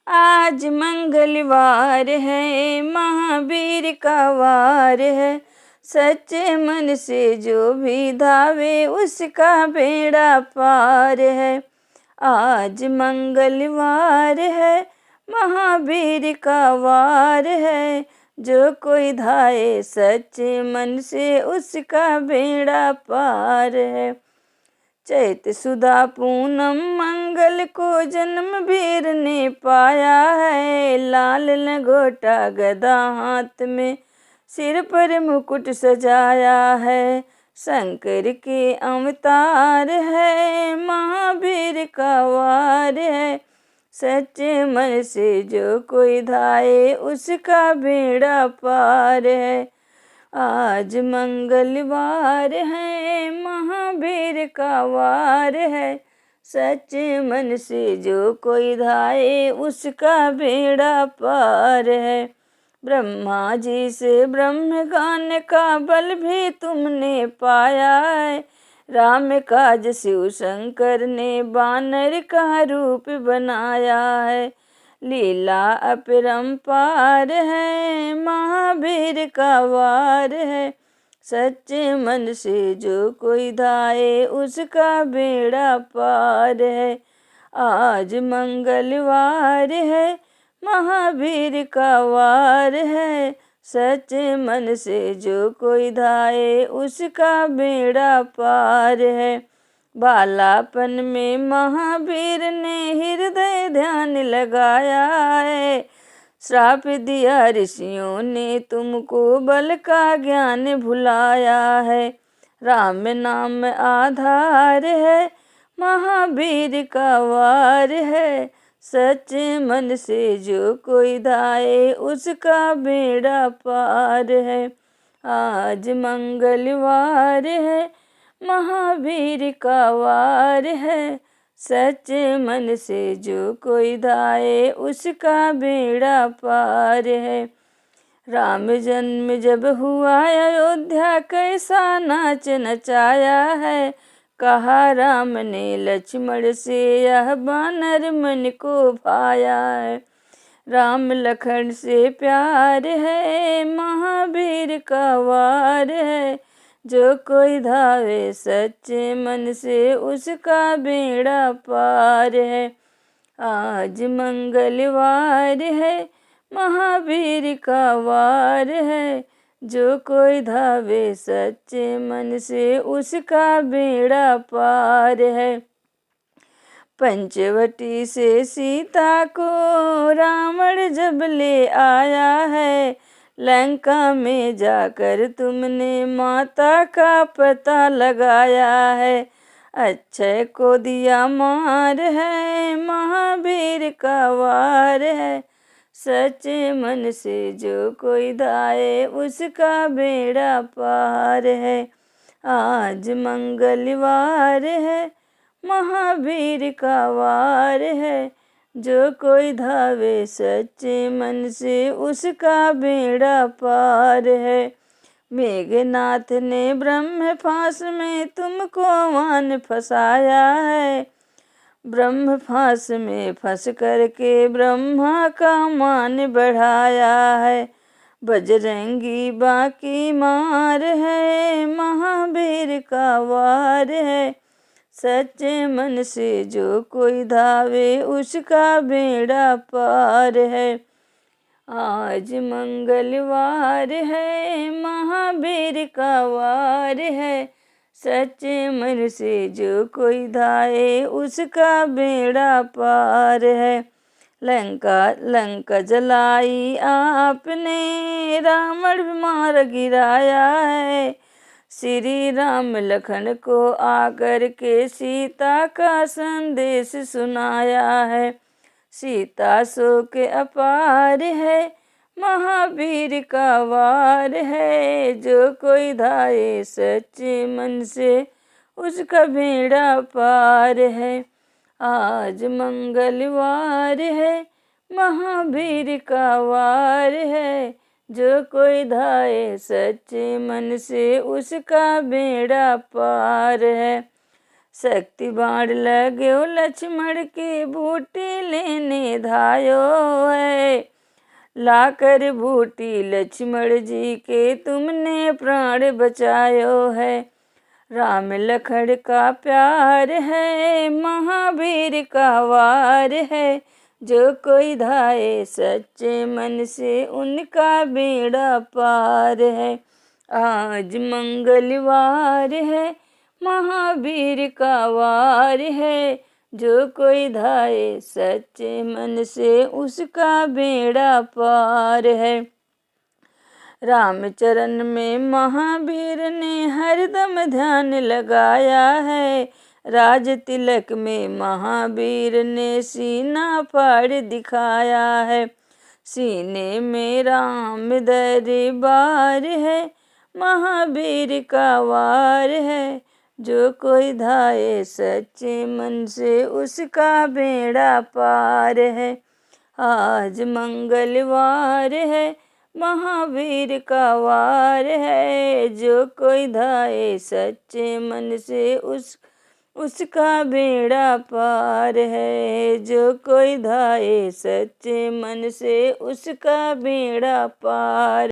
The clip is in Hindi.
आज मंगलवार है, महावीर का वार है। सच्चे मन से जो भी धावे उसका बेड़ा पार है। आज मंगलवार है, महावीर का वार है। जो कोई धाए सच्चे मन से उसका बेड़ा पार है। चैत सुदा पूनम मंगल को जन्म वीर ने पाया है। लाल लंगोटा गदा हाथ में, सिर पर मुकुट सजाया है। शंकर के अवतार है, महावीर का वार है। सच्चे मन से जो कोई धाए उसका बेड़ा पार है। आज मंगलवार है, महावीर का वार है। सच्चे मन से जो कोई धाए उसका बेड़ा पार है। ब्रह्मा जी से ब्रह्म ज्ञान का बल भी तुमने पाया है। राम काज शिव शंकर ने बानर का रूप बनाया है। लीला अपरंपार है, महावीर का वार है। सच्चे मन से जो कोई धाए उसका बेड़ा पार है। आज मंगलवार है, महावीर का वार है। सच्चे मन से जो कोई धाए उसका बेड़ा पार है। बालापन में महावीर ने हृदय ध्यान लगाया है। श्राप दिया ऋषियों ने तुमको, बल का ज्ञान भुलाया है। राम नाम आधार है, महावीर का वार है। सच्चे मन से जो कोई धाए उसका बेड़ा पार है। आज मंगलवार है, महावीर का वार है। सच्चे मन से जो कोई धाए उसका बेड़ा पार है। राम जन्म जब हुआ अयोध्या, कैसा नाच नचाया है। कहा राम ने लक्ष्मण से, यह बानर मन को भाया है। राम लखन से प्यार है, महावीर का वार है। जो कोई धावे सच्चे मन से उसका बेड़ा पार है। आज मंगलवार है, महावीर का वार है। जो कोई धावे सच्चे मन से उसका बेड़ा पार है। पंचवटी से सीता को रावण जब ले आया है। लंका में जाकर तुमने माता का पता लगाया है। अक्षय को दिया मार है, महावीर का वार है। सच्चे मन से जो कोई धाए उसका बेड़ा पार है। आज मंगलवार है, महावीर का वार है। जो कोई धावे सच्चे मन से उसका बेड़ा पार है। मेघनाथ ने ब्रह्म फांस में तुमको मान फंसाया है। ब्रह्म फांस में फंस करके ब्रह्मा का मान बढ़ाया है। बजरंगी बाकी मार है, महावीर का वार है। सच्चे मन से जो कोई धावे उसका बेड़ा पार है। आज मंगलवार है, महावीर का वार है। सच्चे मन से जो कोई धाए उसका बेड़ा पार है। लंका जलाई आपने, रावण मार गिराया है। श्री राम लखन को आकर के सीता का संदेश सुनाया है। सीता शोक अपार है, महावीर का वार है। जो कोई धाए सच्चे मन से उसका बेड़ा पार है। आज मंगलवार है, महावीर का वार है। जो कोई धाए सच्चे मन से उसका बेड़ा पार है। शक्ति बाण लाग्यो लक्ष्मण के बूटी लेने धायो है। लाकर बूटी लक्ष्मण जी के तुमने प्राण बचायो है। राम लखन का प्यार है, महावीर का वार है। जो कोई धाये सच्चे मन से उनका बेड़ा पार है। आज मंगलवार है, महावीर का वार है। जो कोई धाये सच्चे मन से उसका बेड़ा पार है। रामचरण में महावीर ने हरदम ध्यान लगाया है। राज तिलक में महावीर ने सीना फाड़ दिखाया है। सीने में राम दरबार है, महावीर का वार है। जो कोई धाये सच्चे मन से उसका बेड़ा पार है। आज मंगलवार है, महावीर का वार है। जो कोई धाये सच्चे मन से उसका बेड़ा पार है। जो कोई धाये सच्चे मन से उसका बेड़ा पार।